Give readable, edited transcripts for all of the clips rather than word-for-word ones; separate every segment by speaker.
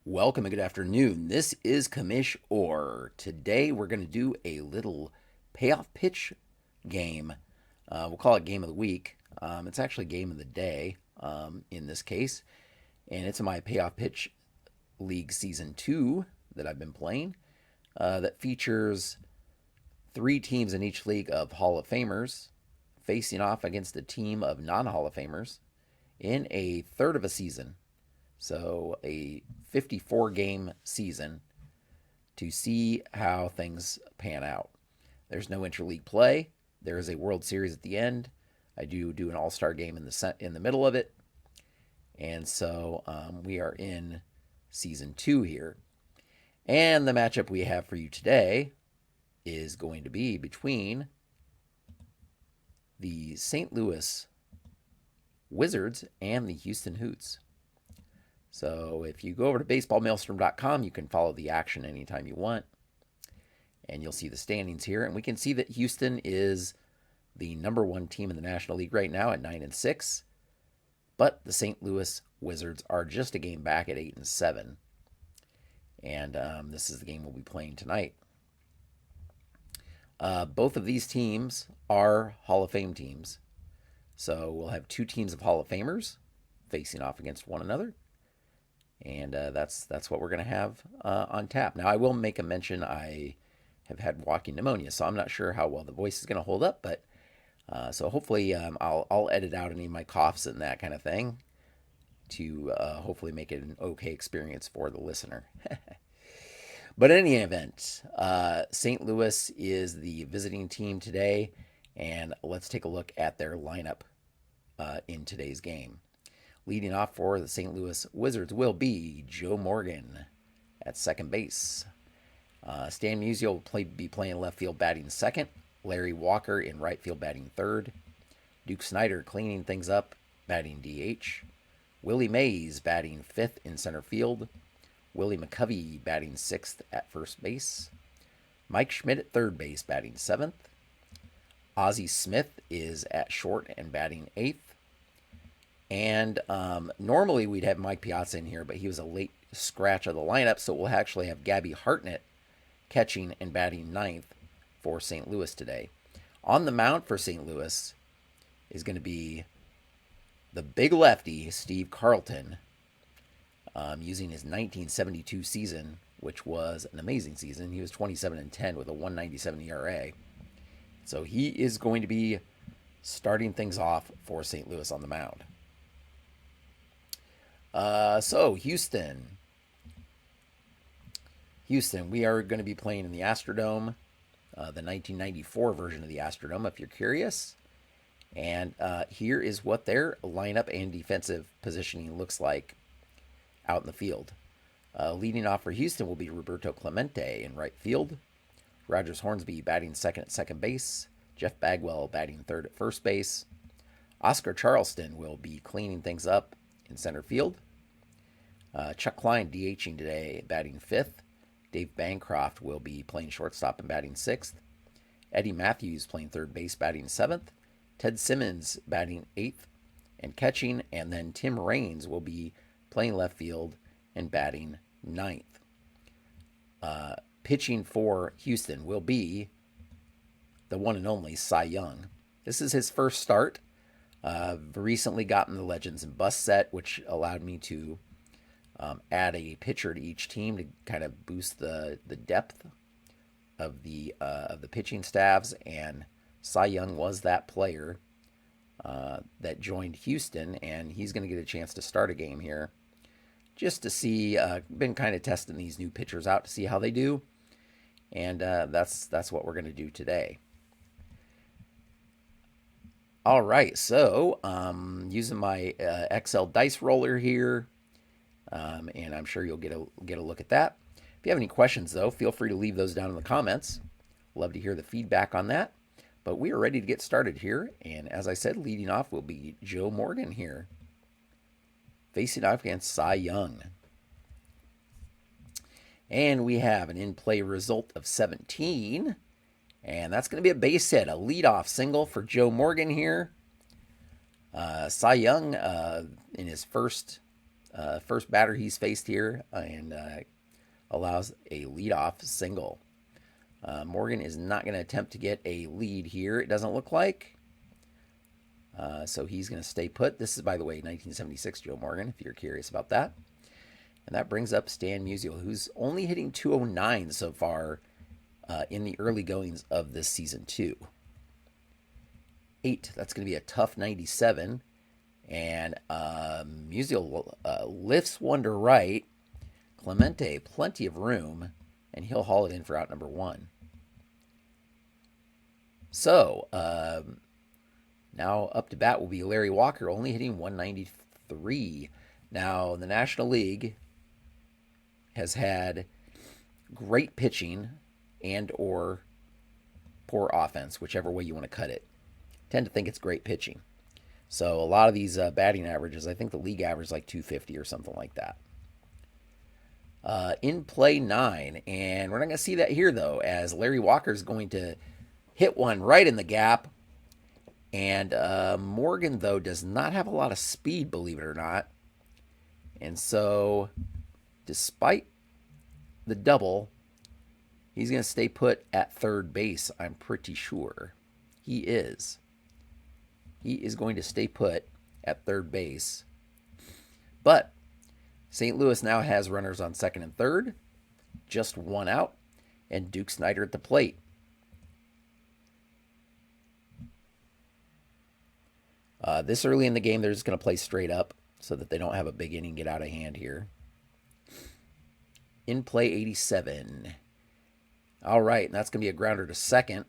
Speaker 1: Welcome and good afternoon. This is Kamish Orr. Today we're going to do a little payoff pitch game. We'll call it game of the week. It's actually game of the day in this case. And it's my Payoff Pitch League Season 2 that I've been playing that features three teams in each league of Hall of Famers facing off against a team of non Hall of Famers in a third of a season. So a 54 game season to see how things pan out. There's no interleague play. There is a World Series at the end. I do an All-Star game in the middle of it. And so we are in season 2 here. And the matchup we have for you today is going to be between the St. Louis Wizards and the Houston Hoots. So if you go over to baseballmaelstrom.com, you can follow the action anytime you want. And you'll see the standings here. And we can see that Houston is the number one team in the National League right now at 9-6. But the St. Louis Wizards are just a game back at 8-7. And this is the game we'll be playing tonight. Both of these teams are Hall of Fame teams. So we'll have two teams of Hall of Famers facing off against one another. And that's what we're going to have on tap. Now, I will make a mention. I have had walking pneumonia, so I'm not sure how well the voice is going to hold up. But so hopefully I'll edit out any of my coughs and that kind of thing to hopefully make it an okay experience for the listener. But in any event, St. Louis is the visiting team today, and let's take a look at their lineup in today's game. Leading off for the St. Louis Wizards will be Joe Morgan at second base. Stan Musial will be playing left field batting second. Larry Walker in right field batting third. Duke Snyder cleaning things up, batting DH. Willie Mays batting fifth in center field. Willie McCovey batting sixth at first base. Mike Schmidt at third base batting seventh. Ozzie Smith is at short and batting eighth. And normally we'd have Mike Piazza in here, but he was a late scratch of the lineup, so we'll actually have Gabby Hartnett catching and batting ninth for St. Louis today. On the mound for St. Louis is going to be the big lefty, Steve Carlton, using his 1972 season, which was an amazing season. He was 27-10 with a 1.97 ERA. So he is going to be starting things off for St. Louis on the mound. So Houston, we are going to be playing in the Astrodome, the 1994 version of the Astrodome, if you're curious. And here is what their lineup and defensive positioning looks like out in the field. Leading off for Houston will be Roberto Clemente in right field. Rogers Hornsby batting second at second base. Jeff Bagwell batting third at first base. Oscar Charleston will be cleaning things up in center field. Chuck Klein DHing today, batting fifth. Dave Bancroft will be playing shortstop and batting sixth. Eddie Matthews playing third base, batting seventh. Ted Simmons batting eighth and catching. And then Tim Raines will be playing left field and batting ninth. Pitching for Houston will be the one and only Cy Young. This is his first start. Recently gotten the Legends and Bust set, which allowed me to add a pitcher to each team to kind of boost the depth of the pitching staffs. And Cy Young was that player that joined Houston, and he's going to get a chance to start a game here just to see. Been kind of testing these new pitchers out to see how they do, and that's what we're going to do today. All right, so using my Excel dice roller here, and I'm sure you'll get a look at that. If you have any questions, though, feel free to leave those down in the comments. Love to hear the feedback on that. But we are ready to get started here, and as I said, leading off will be Joe Morgan here, facing off against Cy Young. And we have an in-play result of 17. And that's going to be a base hit, a leadoff single for Joe Morgan here. Cy Young, in his first first batter he's faced here, and allows a leadoff single. Morgan is not going to attempt to get a lead here, it doesn't look like. So he's going to stay put. This is, by the way, 1976 Joe Morgan, if you're curious about that. And that brings up Stan Musial, who's only hitting 209 so far in the early goings of this season, too. 8, that's going to be a tough 97. And Musial lifts one to right. Clemente, plenty of room, and he'll haul it in for out number 1. So, now up to bat will be Larry Walker, only hitting 193. Now, the National League has had great pitching and or poor offense, whichever way you want to cut it. Tend to think it's great pitching. So a lot of these batting averages, I think the league average is like 250 or something like that. In play 9, and we're not going to see that here, though, as Larry Walker is going to hit one right in the gap. And Morgan, though, does not have a lot of speed, believe it or not. And so, despite the double, he's going to stay put at third base, I'm pretty sure. He is. He is going to stay put at third base. But St. Louis now has runners on second and third, just one out, and Duke Snyder at the plate. This early in the game, they're just going to play straight up so that they don't have a big inning get out of hand here. In play 87. All right, and that's going to be a grounder to second.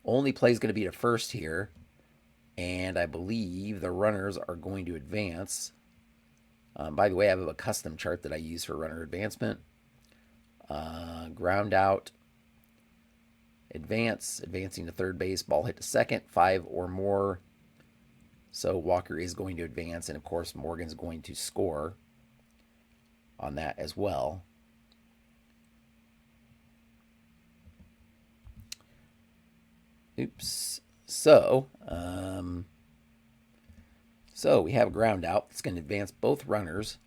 Speaker 1: Only play is going to be to first here. And I believe the runners are going to advance. By the way, I have a custom chart that I use for runner advancement. Ground out. Advancing to third base. Ball hit to second. 5 or more. So Walker is going to advance. And, of course, Morgan's going to score on that as well. Oops. So we have a ground out. It's going to advance both runners.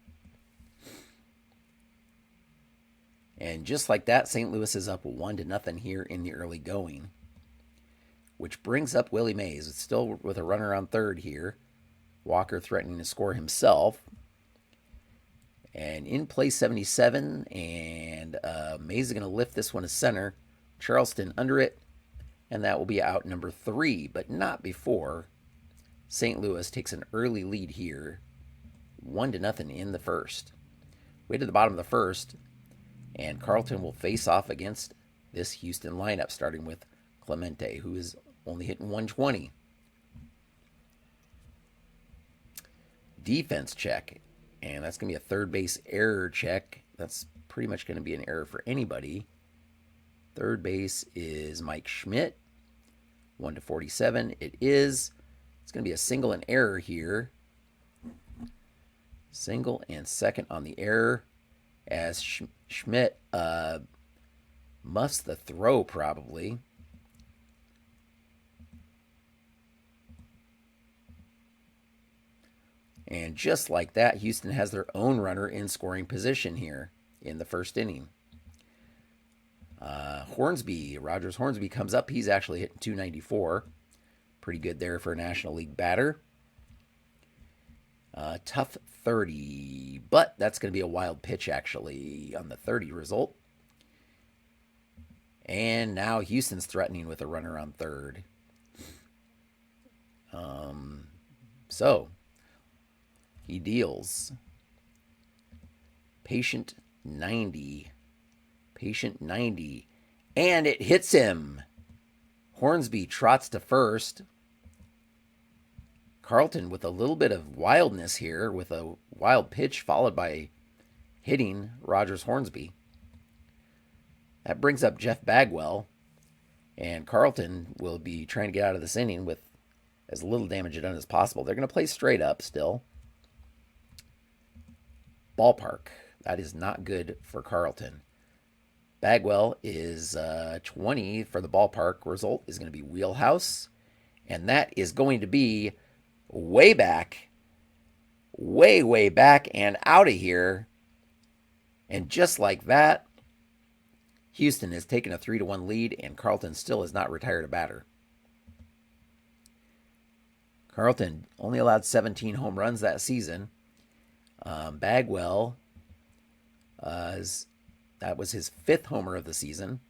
Speaker 1: And just like that, St. Louis is up 1-0 here in the early going. Which brings up Willie Mays. It's still with a runner on third here. Walker threatening to score himself. And in play 77, and Mays is going to lift this one to center. Charleston under it. And that will be out number 3, but not before St. Louis takes an early lead here, 1-0 in the first. Way to the bottom of the first, and Carlton will face off against this Houston lineup, starting with Clemente, who is only hitting 120. Defense check, and that's going to be a third base error check. That's pretty much going to be an error for anybody. Third base is Mike Schmidt. 1-47. It is. It's going to be a single and error here. Single and second on the error as Schmidt muffs the throw probably. And just like that, Houston has their own runner in scoring position here in the first inning. Rogers Hornsby comes up. He's actually hitting 294. Pretty good there for a National League batter. Tough 30, but that's going to be a wild pitch actually on the 30 result. And now Houston's threatening with a runner on third. So he deals. Patient 90. And it hits him. Hornsby trots to first. Carlton with a little bit of wildness here with a wild pitch followed by hitting Rogers Hornsby. That brings up Jeff Bagwell. And Carlton will be trying to get out of this inning with as little damage done as possible. They're going to play straight up still. Ballpark. That is not good for Carlton. Bagwell is 20 for the ballpark. Result is going to be wheelhouse. And that is going to be way back way, way back and out of here. And just like that, Houston has taken a 3-1 lead, and Carlton still has not retired a batter. Carlton only allowed 17 home runs that season. Bagwell, that was his 5th homer of the season.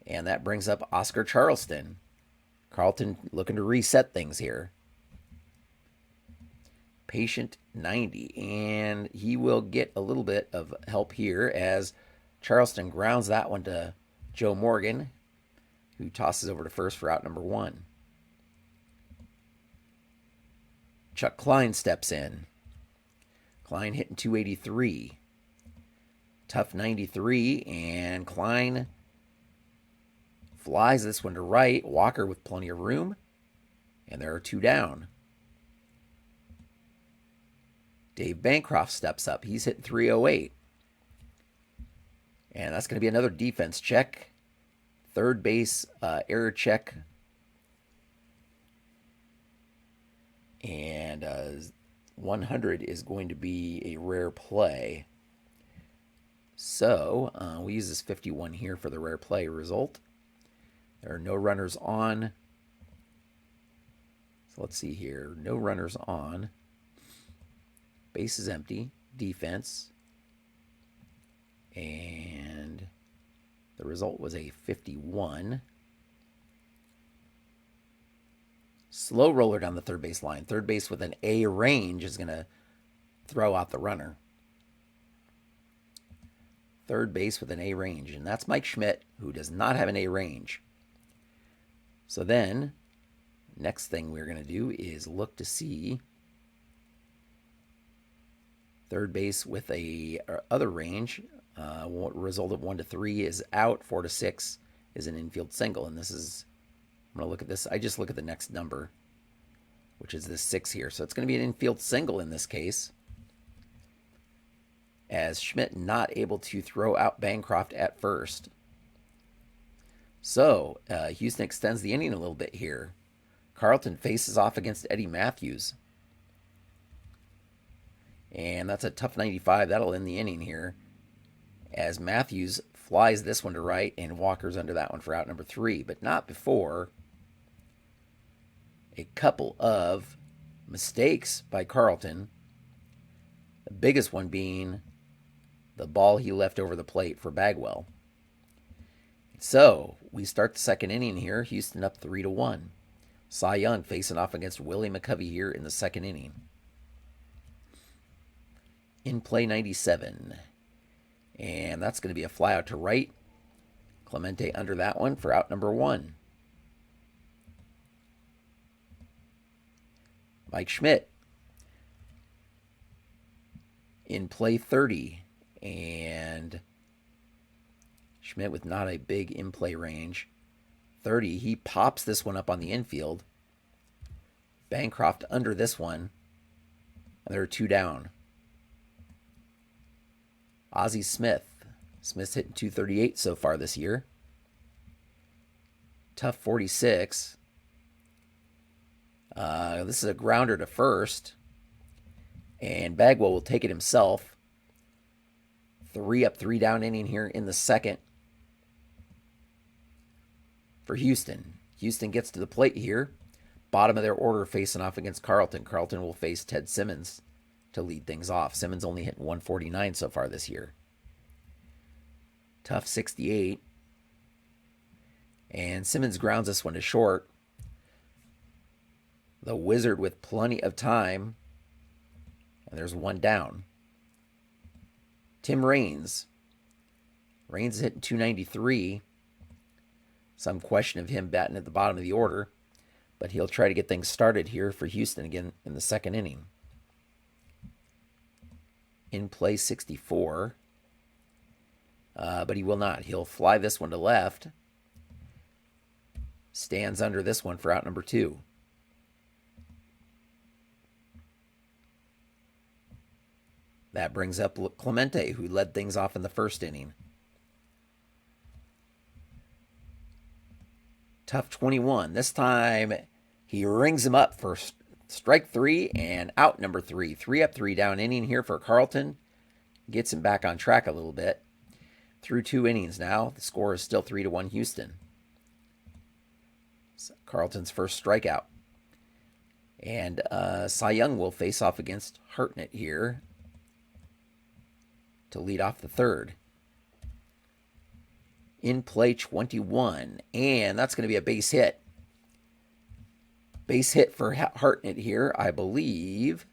Speaker 1: And that brings up Oscar Charleston. Carlton looking to reset things here. Patient 90, and he will get a little bit of help here as Charleston grounds that one to Joe Morgan, who tosses over to first for out number 1. Chuck Klein steps in. Klein hitting 283. Tough 93, and Klein flies this one to right. Walker with plenty of room, and there are 2 down. Dave Bancroft steps up. He's hitting 308. And that's going to be another defense check. Third base error check. And 100 is going to be a rare play. So we use this 51 here for the rare play result. There are no runners on. So let's see here. No runners on. Base is empty. Defense. And the result was a 51. Slow roller down the third base line. Third base with an A range is going to throw out the runner. Third base with an A range. And that's Mike Schmidt, who does not have an A range. So then, next thing we're going to do is look to see third base with a other range. Result of 1 to 3 is out. 4 to 6 is an infield single. And this is, I'm going to look at this. I just look at the next number, which is this 6 here. So it's going to be an infield single in this case, as Schmidt not able to throw out Bancroft at first. So Houston extends the inning a little bit here. Carlton faces off against Eddie Matthews. And that's a tough 95. That'll end the inning here, as Matthews flies this one to right and Walker's under that one for out number 3, but not before a couple of mistakes by Carlton. The biggest one being the ball he left over the plate for Bagwell. So we start the second inning here. Houston up 3-1. Cy Young facing off against Willie McCovey here in the second inning. In play 97. And that's going to be a fly out to right. Clemente under that one for out number 1. Mike Schmidt in play 30. And Schmidt with not a big in-play range. 30, he pops this one up on the infield. Bancroft under this one. And there are 2 down. Ozzie Smith. Smith's hitting 238 so far this year. Tough 46. This is a grounder to first. And Bagwell will take it himself. 3 up, 3 down inning here in the second for Houston. Houston gets to the plate here. Bottom of their order facing off against Carlton. Carlton will face Ted Simmons to lead things off. Simmons only hitting 149 so far this year. Tough 68. And Simmons grounds this one to short. The Wizard with plenty of time. And there's 1 down. Tim Raines. Raines is hitting 293. Some question of him batting at the bottom of the order. But he'll try to get things started here for Houston again in the second inning. In play 64. But he will not. He'll fly this one to left. Stands under this one for out number 2. That brings up Clemente, who led things off in the first inning. Tough 21. This time he rings him up for Strike three and out number three. 3 up, 3 down inning here for Carlton. Gets him back on track a little bit. Through 2 innings now. The score is still 3-1 Houston. So Carlton's first strikeout. And Cy Young will face off against Hartnett here to lead off the third. In play 21. And that's going to be a base hit. Base hit for Hartnett here, I believe.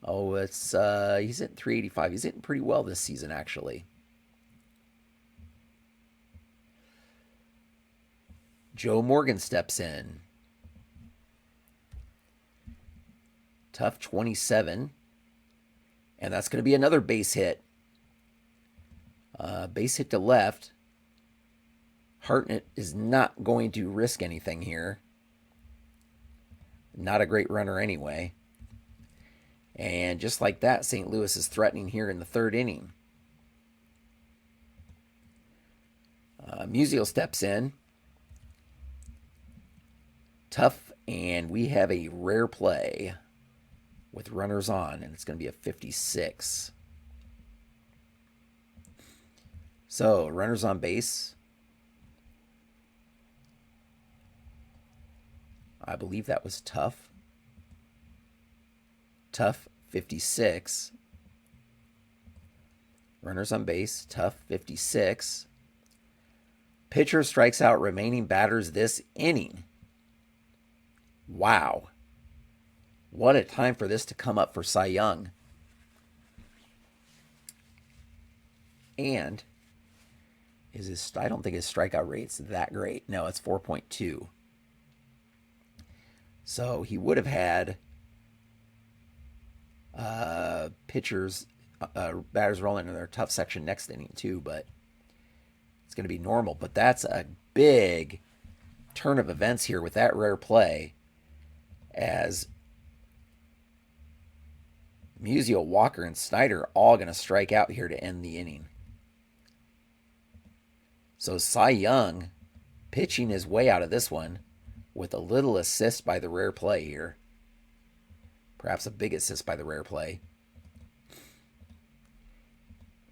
Speaker 1: Oh, it's he's hitting 385. He's hitting pretty well this season, actually. Joe Morgan steps in. Tough 27. And that's going to be another base hit. Base hit to left. Hartnett is not going to risk anything here. Not a great runner anyway. And just like that, St. Louis is threatening here in the third inning. Musial steps in. Tough, and we have a rare play with runners on, and it's going to be a 56. So, runners on base. I believe that was Tough. Tough, 56. Runners on base, Tough, 56. Pitcher strikes out remaining batters this inning. Wow. What a time for this to come up for Cy Young. And I don't think his strikeout rate's that great. No, it's 4.2. So he would have had batters rolling in their tough section next inning too, but it's going to be normal. But that's a big turn of events here with that rare play, as Musial, Walker, and Snyder all going to strike out here to end the inning. So Cy Young pitching his way out of this one with a little assist by the rare play here. Perhaps a big assist by the rare play.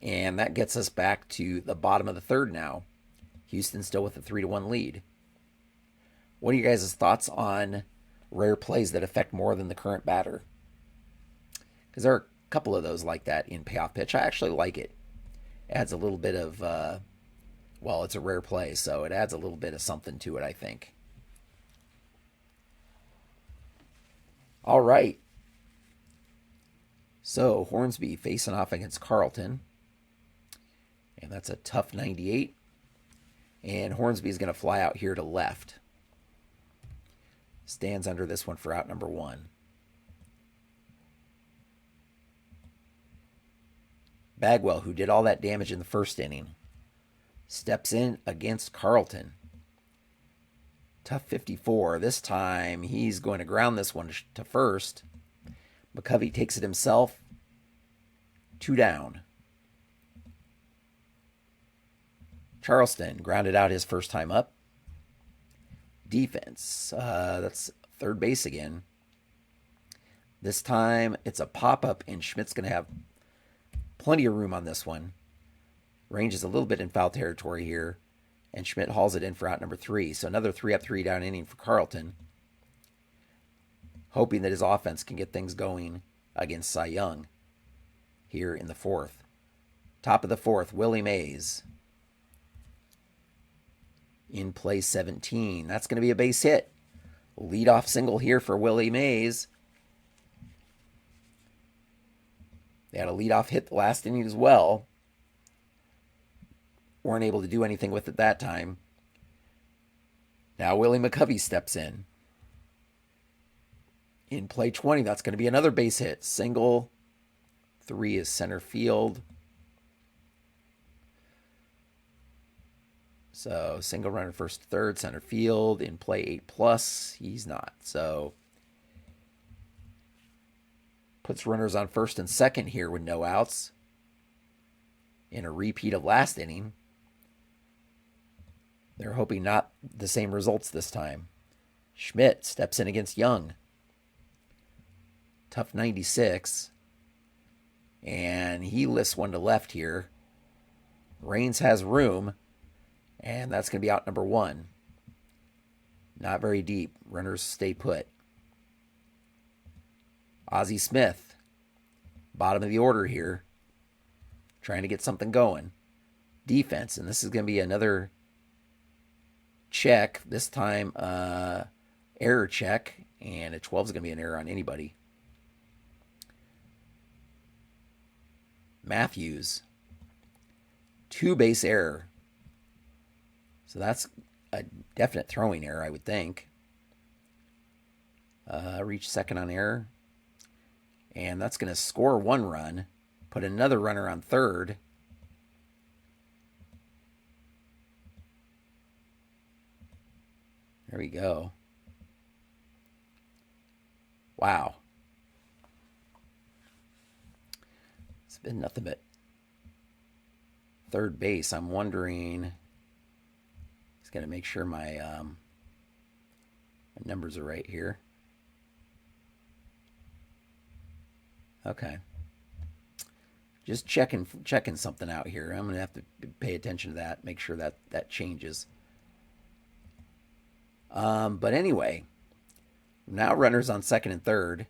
Speaker 1: And that gets us back to the bottom of the third now. Houston still with a 3-1 lead. What are you guys' thoughts on rare plays that affect more than the current batter? Because there are a couple of those like that in Payoff Pitch. I actually like it. Adds a little bit of, well, it's a rare play, so it adds a little bit of something to it, I think. All right. So, Hornsby facing off against Carlton. And that's a tough 98. And Hornsby is going to fly out here to left. Stands under this one for out number 1. Bagwell, who did all that damage in the first inning, steps in against Carlton. Tough 54. This time he's going to ground this one to first. McCovey takes it himself. 2 down. Charleston grounded out his first time up. Defense. That's third base again. This time it's a pop-up, and Schmidt's going to have plenty of room on this one. Range is a little bit in foul territory here, and Schmidt hauls it in for out number 3. So another 3 up, 3 down inning for Carlton, hoping that his offense can get things going against Cy Young here in the fourth. Top of the fourth, Willie Mays. In play 17. That's going to be a base hit. Leadoff single here for Willie Mays. They had a leadoff hit the last inning as well. Weren't able to do anything with it that time. Now Willie McCovey steps in. In play 20, that's going to be another base hit. Single. 3 is center field. So single runner first to third, center field. In play 8+, he's not. So puts runners on first and second here with no outs. In a repeat of last inning. They're hoping not the same results this time. Schmidt steps in against Young. Tough 96. And he lifts one to left here. Raines has room. And that's going to be out number 1. Not very deep. Runners stay put. Ozzie Smith. Bottom of the order here. Trying to get something going. Defense. And this is going to be another check. This time, error check. And a 12 is going to be an error on anybody. Matthews. 2-base error. So that's a definite throwing error, I would think. Reach second on error. And that's going to score 1 run. Put another runner on third. There we go. Wow. It's been nothing but third base. I'm wondering. Just got to make sure my numbers are right here. Okay. Just checking something out here. I'm going to have to pay attention to that, make sure that changes. But anyway, now runners on second and third.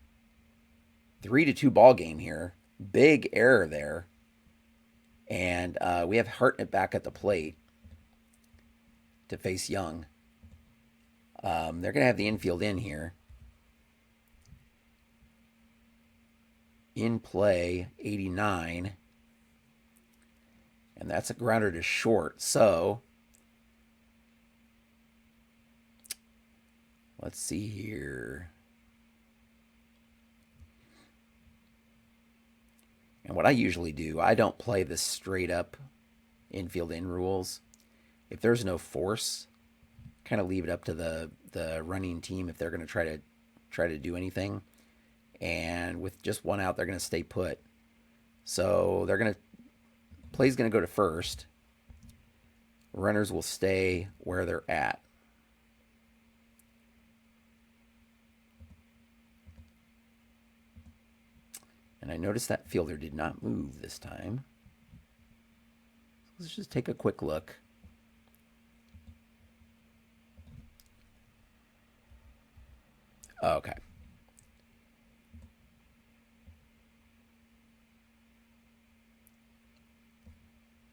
Speaker 1: 3-2 ball game here. Big error there. And we have Hartnett back at the plate to face Young. They're going to have the infield in here. In play, 89. And that's a grounder to short. So, let's see here. And what I usually do, I don't play the straight up infield in rules. If there's no force, kind of leave it up to the running team if they're going to try to do anything. And with just one out, they're going to stay put. So play's going to go to first. Runners will stay where they're at. And I noticed that fielder did not move this time. Let's just take a quick look. Okay.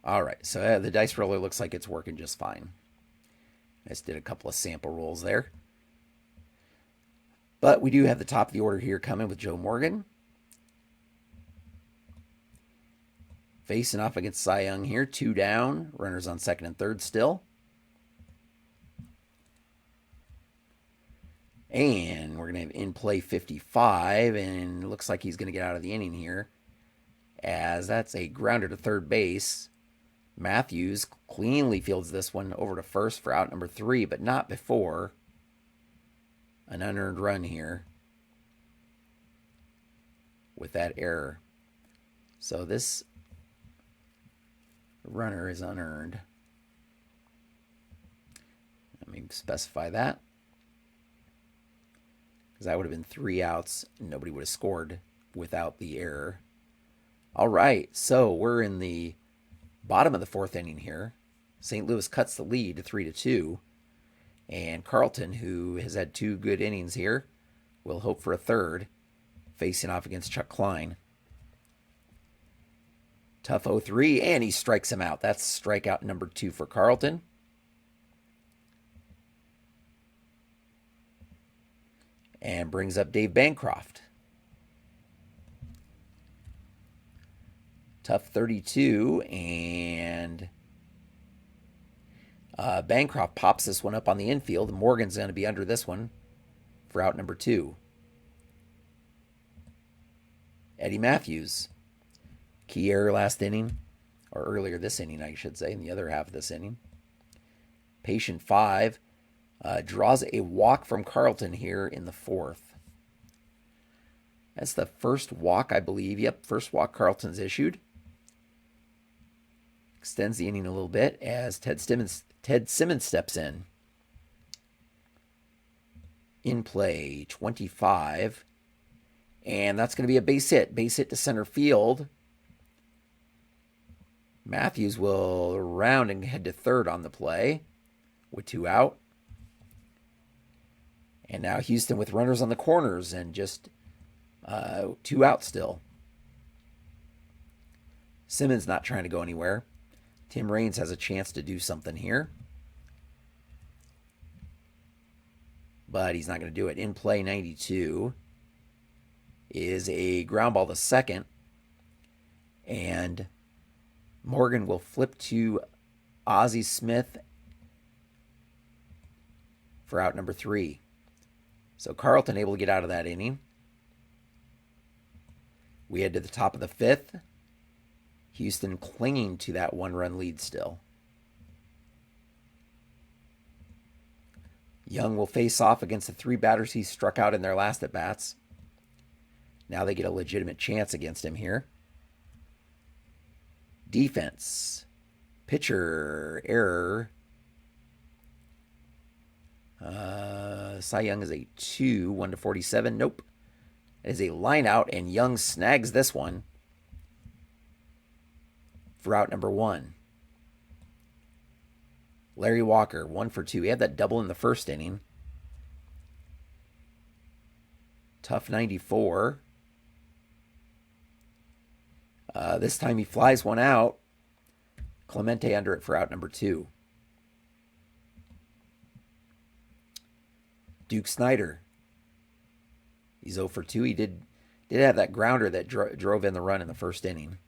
Speaker 1: All right, so the dice roller looks like it's working just fine. I just did a couple of sample rolls there. But we do have the top of the order here coming with Joe Morgan. Facing off against Cy Young here, 2 down. Runners on second and third still. And we're going to have in play 55, and it looks like he's going to get out of the inning here, as that's a grounder to third base. Matthews cleanly fields this one over to first for out number 3, but not before an unearned run here with that error. So this runner is unearned. Let me specify that, because that would have been 3 outs and nobody would have scored without the error. All right, so we're in the bottom of the 4th inning here. St. Louis cuts the lead to 3-2. And Carlton, who has had 2 good innings here, will hope for a third, facing off against Chuck Klein. Tough 0-3, and he strikes him out. That's strikeout number 2 for Carlton. And brings up Dave Bancroft. Tough 32, and Bancroft pops this one up on the infield. Morgan's going to be under this one for out number 2. Eddie Matthews. Key error last inning, or earlier this inning, I should say, in the other half of this inning. Patient 5 draws a walk from Carlton here in the 4th. That's the first walk, I believe. Yep, first walk Carlton's issued. Extends the inning a little bit as Ted Simmons steps in. In play, 25. And that's going to be a base hit. Base hit to center field. Matthews will round and head to third on the play with 2 out. And now Houston with runners on the corners and just 2 out still. Simmons not trying to go anywhere. Tim Raines has a chance to do something here. But he's not going to do it. In play, 92 is a ground ball to second. And Morgan will flip to Ozzie Smith for out number 3. So Carlton able to get out of that inning. We head to the top of the 5th. Houston clinging to that 1-run lead still. Young will face off against the 3 batters he struck out in their last at-bats. Now they get a legitimate chance against him here. Defense. Pitcher error. Cy Young is a 2, 1-47. Nope. It is a line out, and Young snags this one for out number 1. Larry Walker, 1 for 2. He had that double in the first inning. Tough 94. This time he flies one out. Clemente under it for out number 2. Duke Snyder. He's 0 for 2. He did have that grounder that drove in the run in the first inning.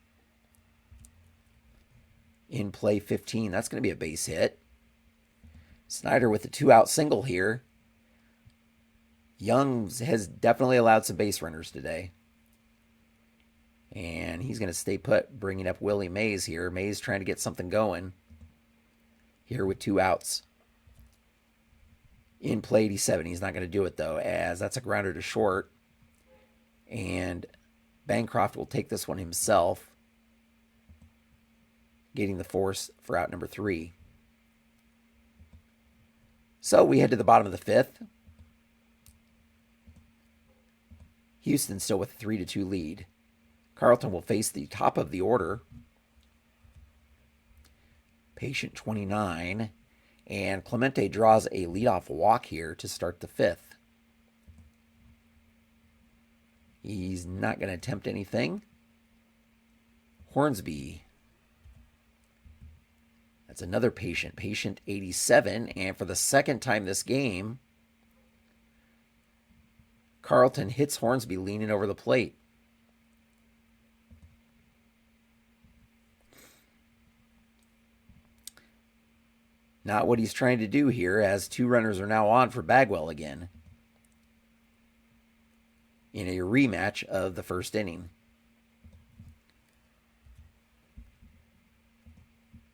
Speaker 1: In play, 15. That's going to be a base hit. Snyder with the 2-out single here. Young has definitely allowed some base runners today. And he's going to stay put, bringing up Willie Mays here. Mays trying to get something going here with 2 outs. In play, 87. He's not going to do it, though, as that's a grounder to short. And Bancroft will take this one himself, getting the force for out number 3. So we head to the bottom of the 5th. Houston still with a 3-2 lead. Carlton will face the top of the order. Patient 29. And Clemente draws a leadoff walk here to start the 5th. He's not going to attempt anything. Hornsby. That's another patient. Patient 87. And for the second time this game, Carlton hits Hornsby leaning over the plate. Not what he's trying to do here, as 2 runners are now on for Bagwell again in a rematch of the first inning.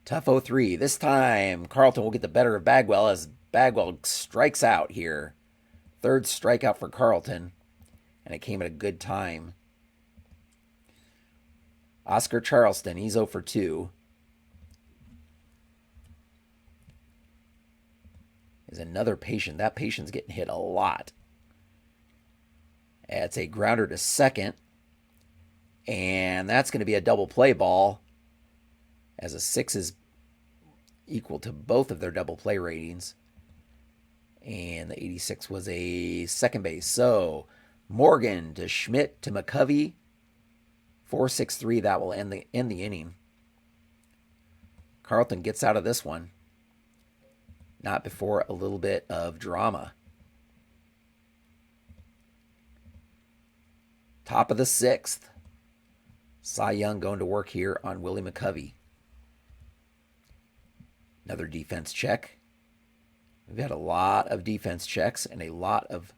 Speaker 1: Tough 0-3. This time, Carlton will get the better of Bagwell as Bagwell strikes out here. 3rd strikeout for Carlton, and it came at a good time. Oscar Charleston, he's 0 for 2. Is another patient. That patient's getting hit a lot. It's a grounder to second. And that's going to be a double play ball, as a 6 is equal to both of their double play ratings. And the 86 was a second base. So Morgan to Schmidt to McCovey. 4-6-3. That will end the inning. Carlton gets out of this one. Not before a little bit of drama. Top of the 6th. Cy Young going to work here on Willie McCovey. Another defense check. We've had a lot of defense checks and a lot of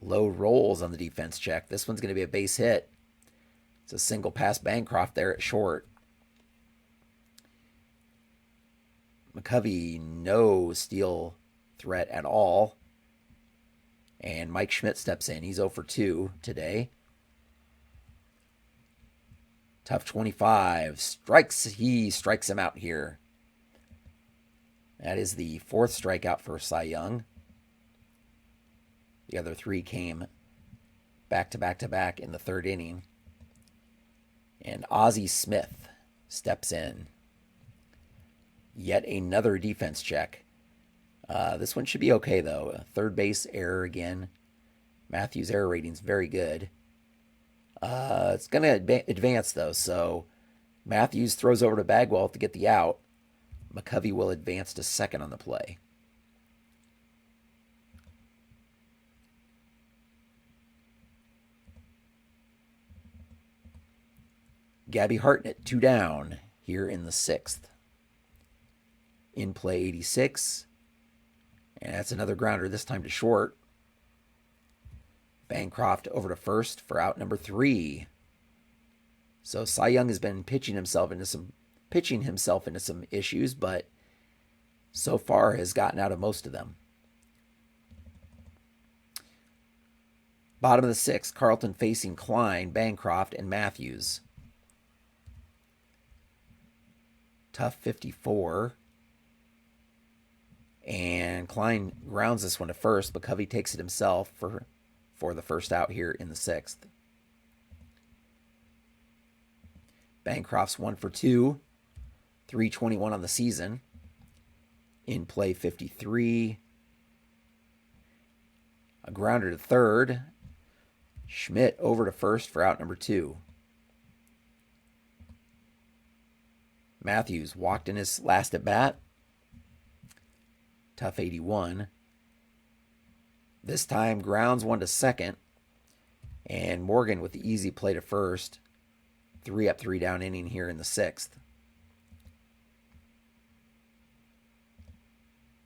Speaker 1: low rolls on the defense check. This one's going to be a base hit. It's a single pass Bancroft there at short. McCovey, no steal threat at all. And Mike Schmidt steps in. He's 0 for 2 today. Tough 25. He strikes him out here. That is the 4th strikeout for Cy Young. The other 3 came back to back to back in the 3rd inning. And Ozzie Smith steps in. Yet another defense check. This one should be okay, though. A third base error again. Matthews' error rating's very good. It's going to advance, though, so Matthews throws over to Bagwell to get the out. McCovey will advance to second on the play. Gabby Hartnett, 2 down here in the 6th. In play 86. And that's another grounder, this time to short. Bancroft over to first for out number 3. So Cy Young has been pitching himself into some issues, but so far has gotten out of most of them. Bottom of the 6th, Carlton facing Klein, Bancroft, and Matthews. Tough 54. And Klein grounds this one to first, but Covey takes it himself for the first out here in the 6th. Bancroft's 1 for 2, 321 on the season. In play 53. A grounder to third. Schmidt over to first for out number 2. Matthews walked in his last at bat. Tough 81. This time grounds 1 to second. And Morgan with the easy play to first. 3 up, 3 down inning here in the 6th.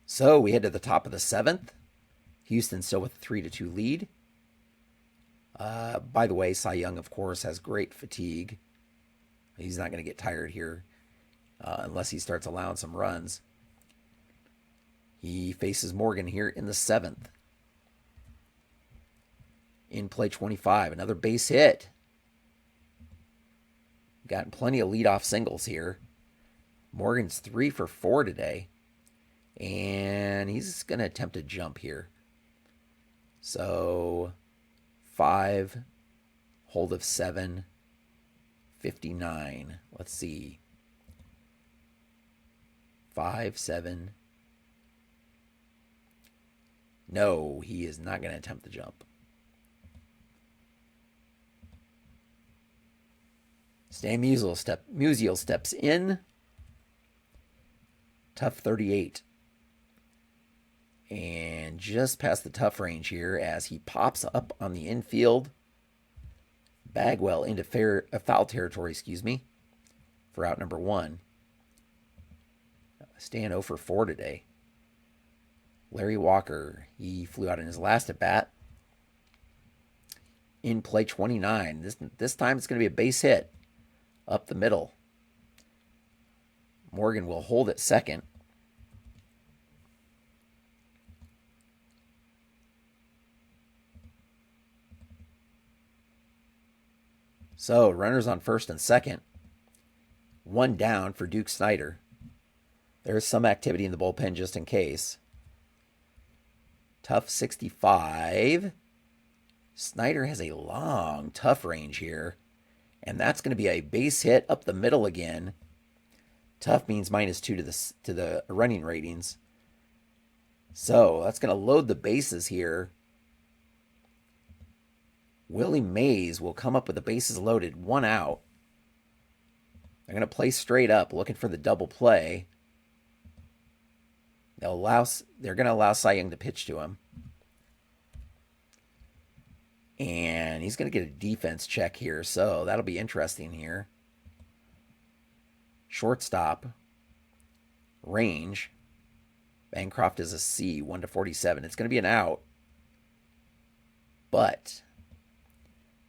Speaker 1: So we head to the top of the 7th. Houston still with a 3-2 lead. By the way, Cy Young, of course, has great fatigue. He's not going to get tired here unless he starts allowing some runs. He faces Morgan here in the 7th. In play 25, another base hit. Gotten plenty of leadoff singles here. Morgan's 3 for 4 today. And he's going to attempt a jump here. So 5, hold of 7, 59. Let's see. 5, 7. No, he is not going to attempt the jump. Stan Musial steps in. Tough 38. And just past the tough range here as he pops up on the infield. Bagwell into foul territory, for out number 1. Stan 0 for 4 today. Larry Walker, he flew out in his last at bat. In play 29. This time it's going to be a base hit up the middle. Morgan will hold at second. So runners on first and second. 1 down for Duke Snyder. There is some activity in the bullpen just in case. Tough 65. Snyder has a long, tough range here. And that's going to be a base hit up the middle again. Tough means -2 to the running ratings. So that's going to load the bases here. Willie Mays will come up with the bases loaded, 1 out. They're going to play straight up, looking for the double play. They're going to allow Cy Young to pitch to him. And he's going to get a defense check here, so that'll be interesting here. Shortstop. Range. Bancroft is a C, 1-47. It's going to be an out. But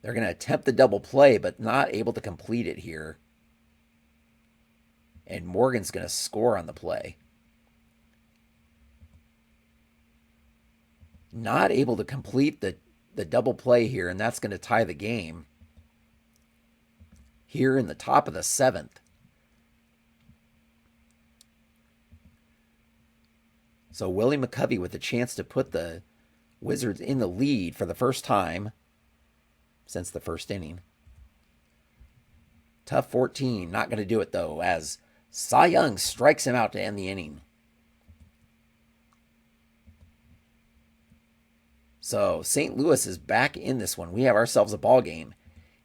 Speaker 1: they're going to attempt the double play, but not able to complete it here. And Morgan's going to score on the play. Not able to complete the double play here, and that's going to tie the game. Here in the top of the 7th. So Willie McCovey with a chance to put the Wizards in the lead for the first time since the first inning. Tough 14. Not going to do it, though, as Cy Young strikes him out to end the inning. So St. Louis is back in this one. We have ourselves a ball game.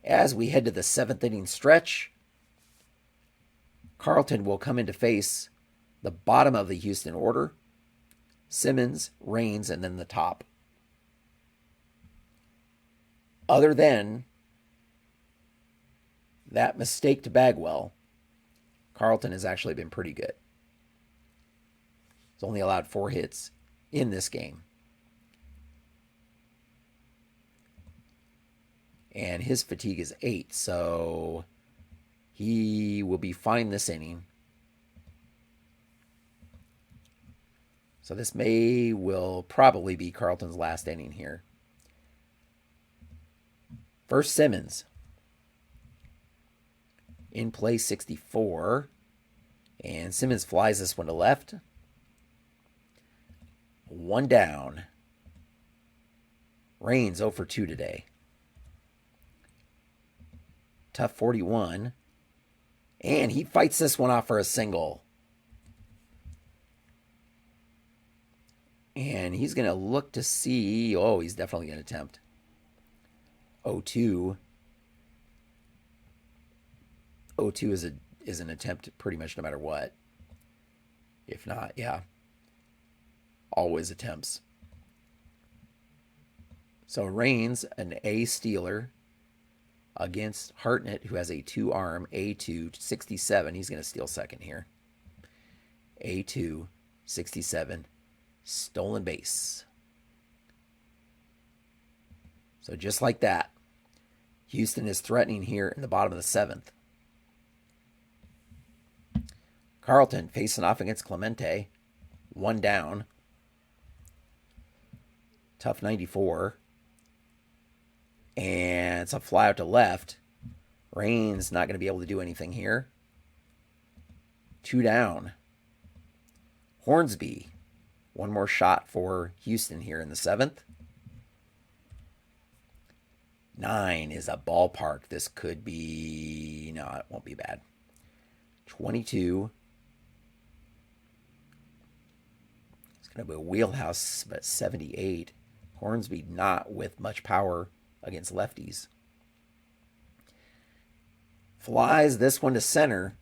Speaker 1: As we head to the 7th inning stretch, Carlton will come in to face the bottom of the Houston order. Simmons, Raines, and then the top. Other than that mistake to Bagwell, Carlton has actually been pretty good. He's only allowed 4 hits in this game. And his fatigue is 8, so he will be fine this inning. So this will probably be Carlton's last inning here. First, Simmons. In play 64. And Simmons flies this one to left. 1 down. Raines 0 for 2 today. Tough 41. And he fights this one off for a single. And he's going to look to see. Oh, he's definitely going to attempt. 0-2. 0-2 is an attempt pretty much no matter what. If not, yeah. Always attempts. So Raines, an A stealer against Hartnett, who has a 2-arm, A2, 67. He's going to steal second here. A2, 67. Stolen base. So just like that, Houston is threatening here in the bottom of the 7th. Carlton facing off against Clemente. 1 down. Tough 94. And it's a fly out to left. Raines not going to be able to do anything here. 2 down. Hornsby. One more shot for Houston here in the 7th. 9 is a ballpark. This could be... No, it won't be bad. 22. It's going to be a wheelhouse, but 78. Hornsby not with much power against lefties. Flies this one to center.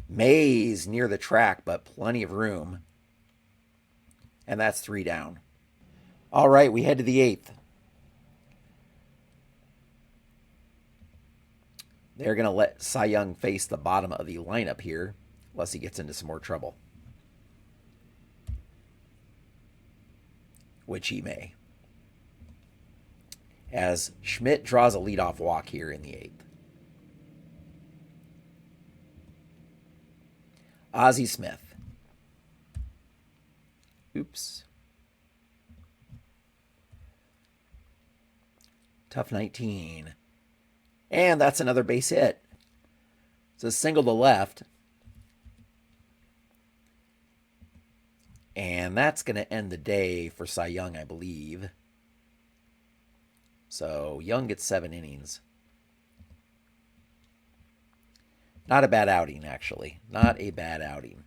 Speaker 1: Mays near the track, but plenty of room. And that's 3 down. All right, we head to the 8th. They're going to let Cy Young face the bottom of the lineup here, unless he gets into some more trouble. Which he may. As Schmidt draws a leadoff walk here in the 8th. Ozzie Smith. Oops. Tough 19. And that's another base hit. It's a single to left. And that's going to end the day for Cy Young, I believe. So Young gets 7 innings. Not a bad outing, actually. Not a bad outing.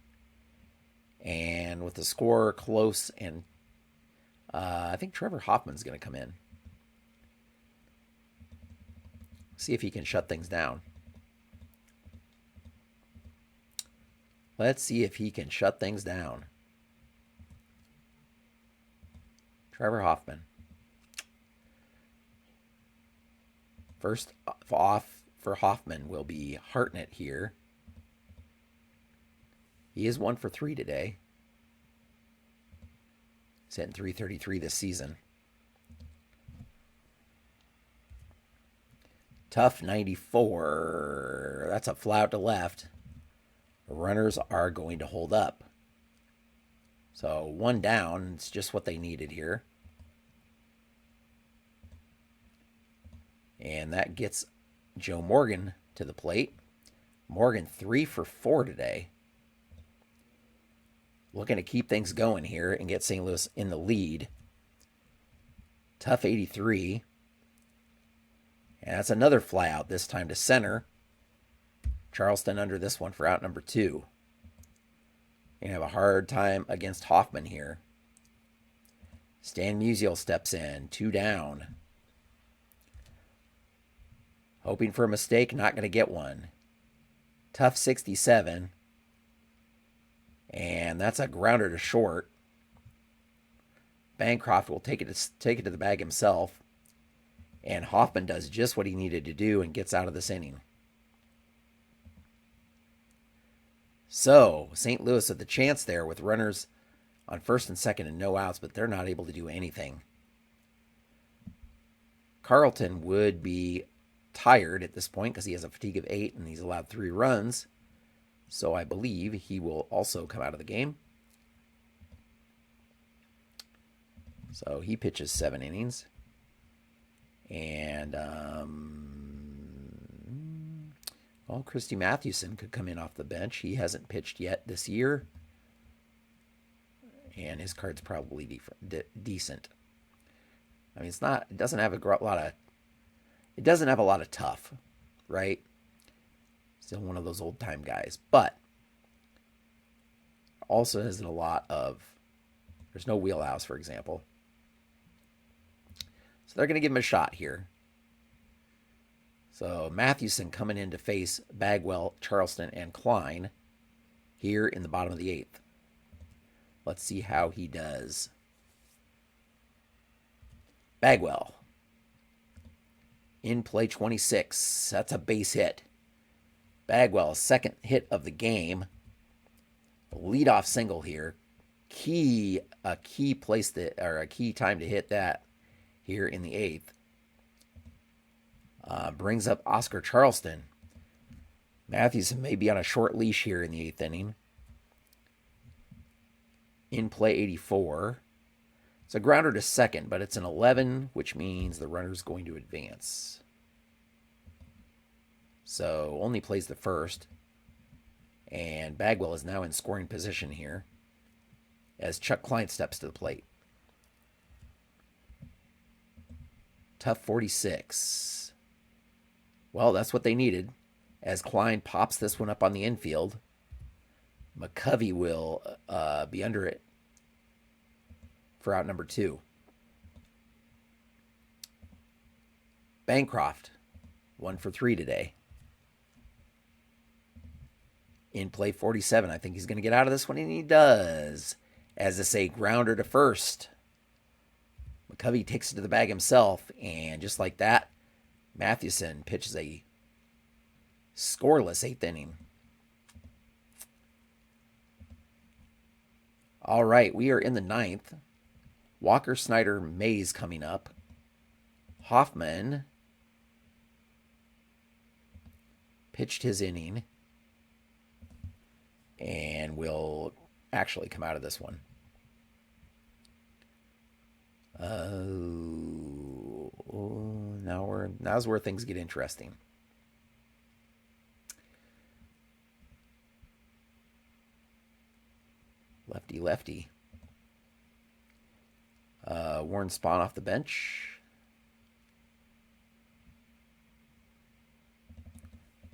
Speaker 1: And with the score close, and I think Trevor Hoffman's going to come in. See if he can shut things down. Let's see if he can shut things down. Trevor Hoffman. First off for Hoffman will be Hartnett here. He is 1 for 3 today. He's hitting .333 this season. Tough 94. That's a fly out to left. Runners are going to hold up. So 1 down. It's just what they needed here. And that gets Joe Morgan to the plate. Morgan 3 for 4 today. Looking to keep things going here and get St. Louis in the lead. Tough 83. And that's another fly out, this time to center. Charleston under this one for out number 2. You're going to have a hard time against Hoffman here. Stan Musial steps in, 2 down. Hoping for a mistake, not going to get one. Tough 67. And that's a grounder to short. Bancroft will take it to the bag himself. And Hoffman does just what he needed to do and gets out of this inning. So, St. Louis had the chance there with runners on first and second and no outs, but they're not able to do anything. Carlton would be tired at this point because he has a fatigue of 8 and he's allowed 3 runs. So I believe he will also come out of the game. So he pitches 7 innings. And, Christy Mathewson could come in off the bench. He hasn't pitched yet this year. And his card's probably decent. I mean, it doesn't have a lot of tough, right? Still one of those old-time guys. But also has a lot of, there's no wheelhouse, for example. So they're going to give him a shot here. So Mathewson coming in to face Bagwell, Charleston, and Klein here in the bottom of the 8th. Let's see how he does. Bagwell. In play 26. That's a base hit. Bagwell's second hit of the game. Leadoff single here. A key time to hit that here in the 8th. Brings up Oscar Charleston. Mathewson may be on a short leash here in the 8th inning. In play 84. It's a grounder to second, but it's an 11, which means the runner's going to advance. So only plays the first. And Bagwell is now in scoring position here as Chuck Klein steps to the plate. Tough 46. Well, that's what they needed. As Klein pops this one up on the infield, McCovey will be under it for out number 2. Bancroft, 1 for 3 today. In play 47, I think he's going to get out of this one, and he does. As this a grounder to first. McCovey takes it to the bag himself, and just like that, Mathewson pitches a scoreless 8th inning. All right, we are in the 9th. Walker, Snyder, Mays coming up. Hoffman pitched his inning and will actually come out of this one. Now's where things get interesting. Lefty. Warren Spahn off the bench.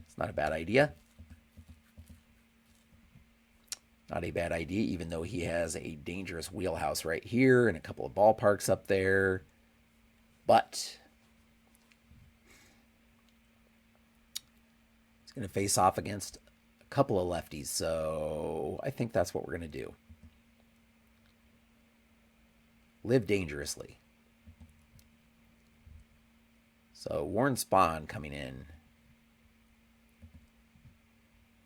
Speaker 1: It's not a bad idea. Not a bad idea, even though he has a dangerous wheelhouse right here and a couple of ballparks up there. But he's going to face off against a couple of lefties, so I think that's what we're going to do. Live dangerously. So Warren Spahn coming in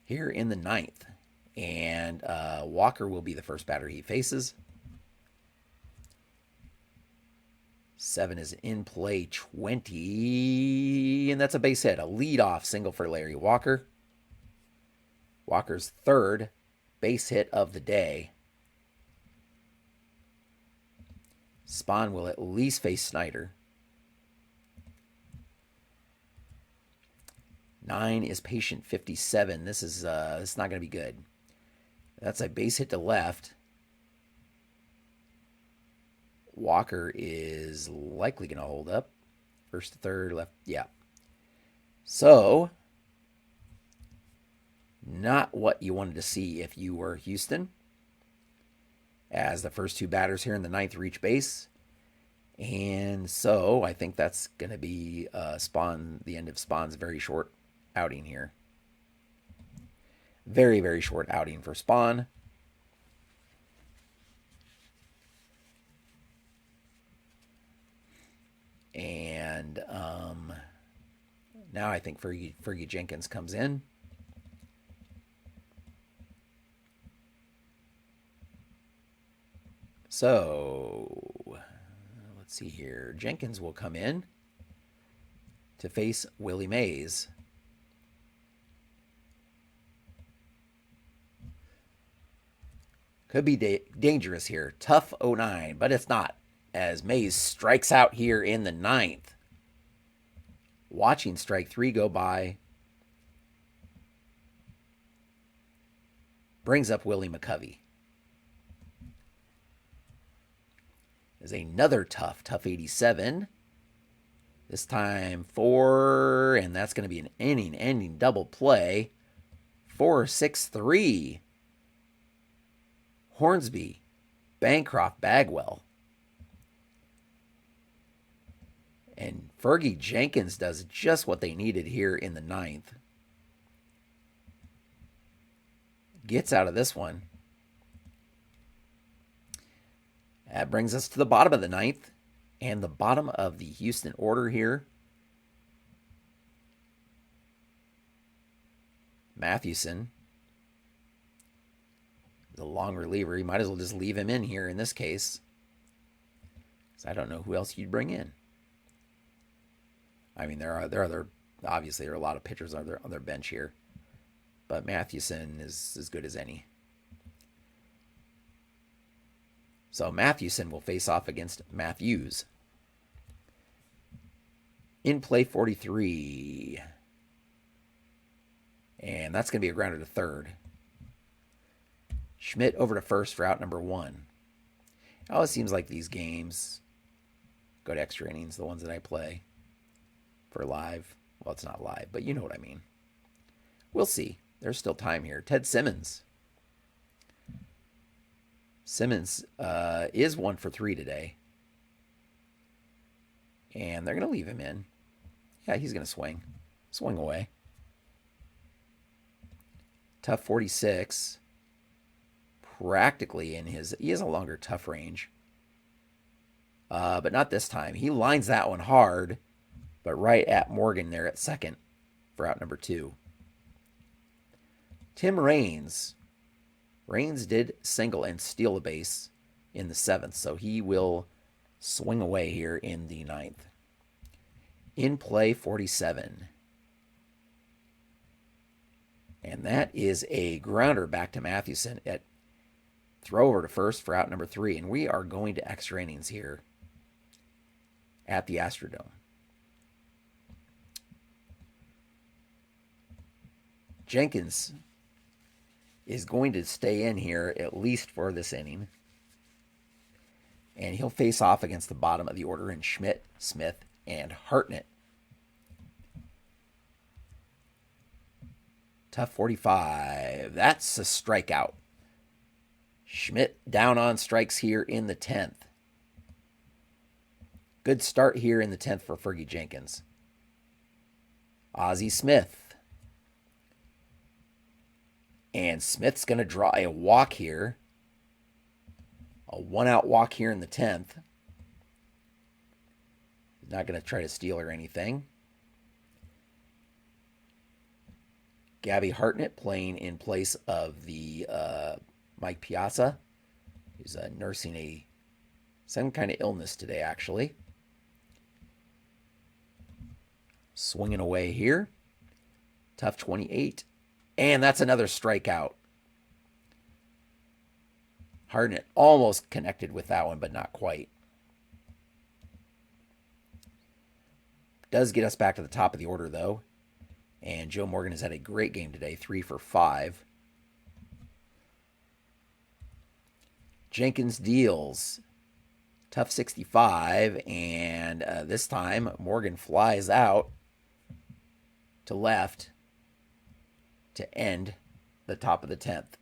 Speaker 1: here in the 9th. And Walker will be the first batter he faces. 7 is in play 20. And that's a base hit. A leadoff single for Larry Walker. Walker's 3rd base hit of the day. Spahn will at least face Snyder. 9 is patient 57. This is not going to be good. That's a base hit to left. Walker is likely going to hold up. First to third, left. Yeah. So, not what you wanted to see if you were Houston, as the first two batters here in the ninth reach base. And so I think that's going to be the end of Spawn's very short outing here. Very, very short outing for Spawn. And now I think Fergie Jenkins comes in. So, let's see here. Jenkins will come in to face Willie Mays. Could be dangerous here. Tough 09, but it's not, as Mays strikes out here in the ninth. Watching strike three go by. Brings up Willie McCovey. There's another tough 87. This time 4, and that's going to be an inning-ending double play. 4-6-3. Hornsby, Bancroft, Bagwell. And Fergie Jenkins does just what they needed here in the ninth. Gets out of this one. That brings us to the bottom of the ninth and the bottom of the Houston order here. Mathewson, the long reliever. You might as well just leave him in here in this case, because I don't know who else you'd bring in. I mean, there are obviously there are a lot of pitchers on their bench here, but Mathewson is as good as any. So Mathewson will face off against Matthews. In play 43. And that's going to be a grounder to third. Schmidt over to first for out number 1. It always seems like these games go to extra innings, the ones that I play for live. Well, it's not live, but you know what I mean. We'll see. There's still time here. Ted Simmons. Simmons is 1 for 3 today. And they're going to leave him in. Yeah, he's going to swing. Swing away. Tough 46. Practically in his... He has a longer tough range. But not this time. He lines that one hard, but right at Morgan there at second for out number 2. Tim Raines. Raines did single and steal a base in the 7th, so he will swing away here in the 9th. In play 47. And that is a grounder back to Mathewson at throw over to first for out number 3. And we are going to extra innings here at the Astrodome. Jenkins is going to stay in here at least for this inning. And he'll face off against the bottom of the order in Schmidt, Smith, and Hartnett. Tough 45. That's a strikeout. Schmidt down on strikes here in the 10th. Good start here in the 10th for Fergie Jenkins. Ozzie Smith. And Smith's going to draw a walk here. A 1-out walk here in the 10th. He's not going to try to steal or anything. Gabby Hartnett playing in place of the Mike Piazza. He's nursing some kind of illness today, actually. Swinging away here. Tough 28. And that's another strikeout. Hartnett almost connected with that one, but not quite. Does get us back to the top of the order, though. And Joe Morgan has had a great game today, 3 for 5. Jenkins deals. Tough 65, and this time Morgan flies out to left to end the top of the 10th.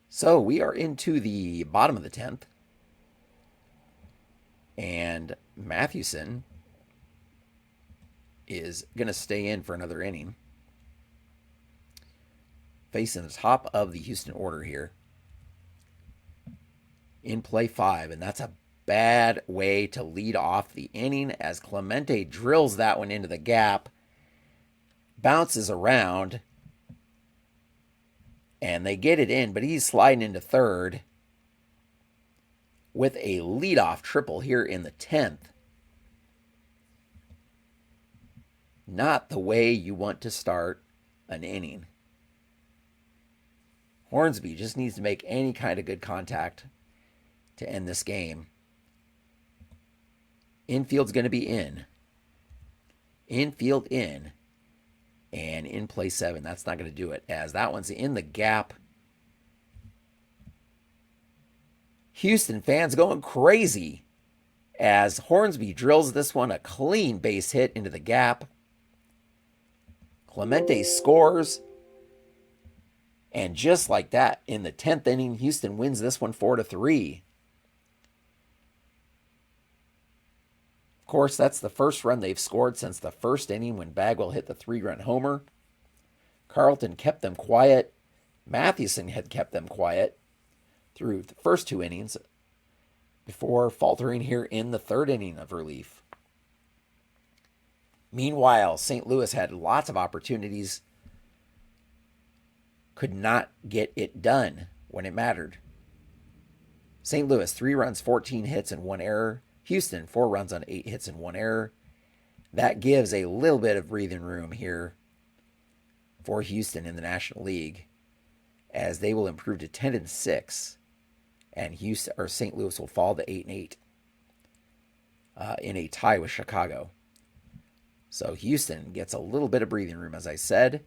Speaker 1: So we are into the bottom of the 10th, and Mathewson is going to stay in for another inning, facing the top of the Houston order here. In play 5, and that's a bad way to lead off the inning as Clemente drills that one into the gap, bounces around, and they get it in, but he's sliding into third with a leadoff triple here in the 10th. Not the way you want to start an inning. Hornsby just needs to make any kind of good contact to end this game. Infield's going to be in. Infield in. And in play 7, that's not going to do it, as that one's in the gap. Houston fans going crazy as Hornsby drills this one a clean base hit into the gap. Clemente scores. And just like that, in the 10th inning, Houston wins this one 4-3. Of course, that's the first run they've scored since the first inning when Bagwell hit the 3-run homer. Carlton kept them quiet. Mathewson had kept them quiet through the first 2 innings before faltering here in the 3rd inning of relief. Meanwhile, St. Louis had lots of opportunities, could not get it done when it mattered. St. Louis, 3 runs, 14 hits, and 1 error. Houston, 4 runs on 8 hits and 1 error. That gives a little bit of breathing room here for Houston in the National League, as they will improve to 10-6, and Houston or St. Louis will fall to 8-8 in a tie with Chicago. So Houston gets a little bit of breathing room, as I said.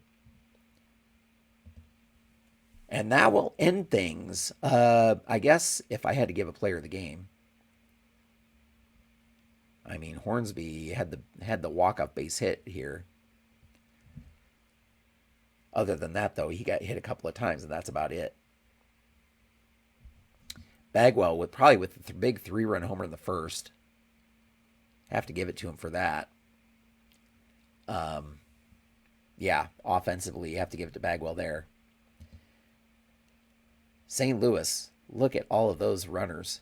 Speaker 1: And that will end things. I guess if I had to give a player of the game, I mean, Hornsby had the walk-off base hit here. Other than that, though, he got hit a couple of times, and that's about it. Bagwell, with the big 3-run homer in the first. Have to give it to him for that. Yeah, offensively, you have to give it to Bagwell there. St. Louis, look at all of those runners,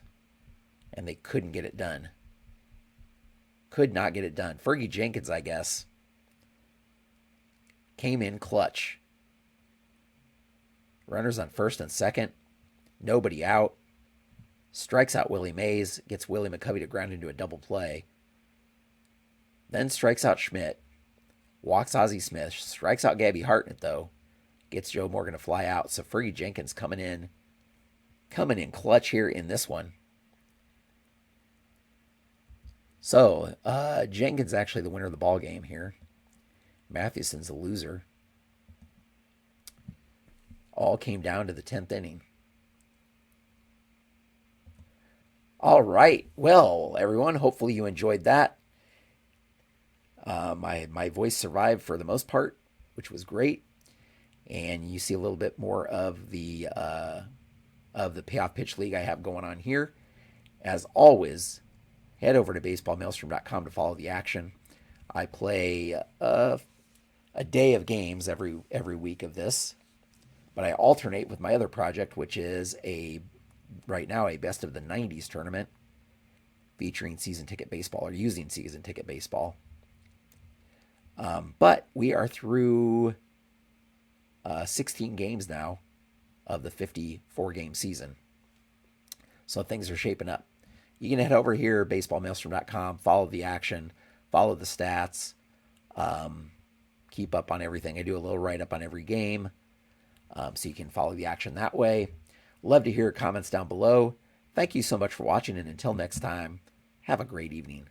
Speaker 1: and they couldn't get it done. Could not get it done. Fergie Jenkins, I guess, came in clutch. Runners on first and second. Nobody out. Strikes out Willie Mays. Gets Willie McCovey to ground into a double play. Then strikes out Schmidt. Walks Ozzie Smith. Strikes out Gabby Hartnett, though. Gets Joe Morgan to fly out. So Fergie Jenkins coming in clutch here in this one. So, Jenkins actually the winner of the ball game here. Mathewson's the loser. All came down to the 10th inning. All right. Well, everyone, hopefully you enjoyed that. My voice survived for the most part, which was great. And you see a little bit more of the Payoff Pitch League I have going on here. As always, head over to baseballmaelstrom.com to follow the action. I play a day of games every week of this, but I alternate with my other project, which is right now a best of the 90s tournament featuring season ticket baseball, or using season ticket baseball. But we are through 16 games now of the 54-game season. So things are shaping up. You can head over here, baseballmaelstrom.com, follow the action, follow the stats, keep up on everything. I do a little write-up on every game, so you can follow the action that way. Love to hear comments down below. Thank you so much for watching, and until next time, have a great evening.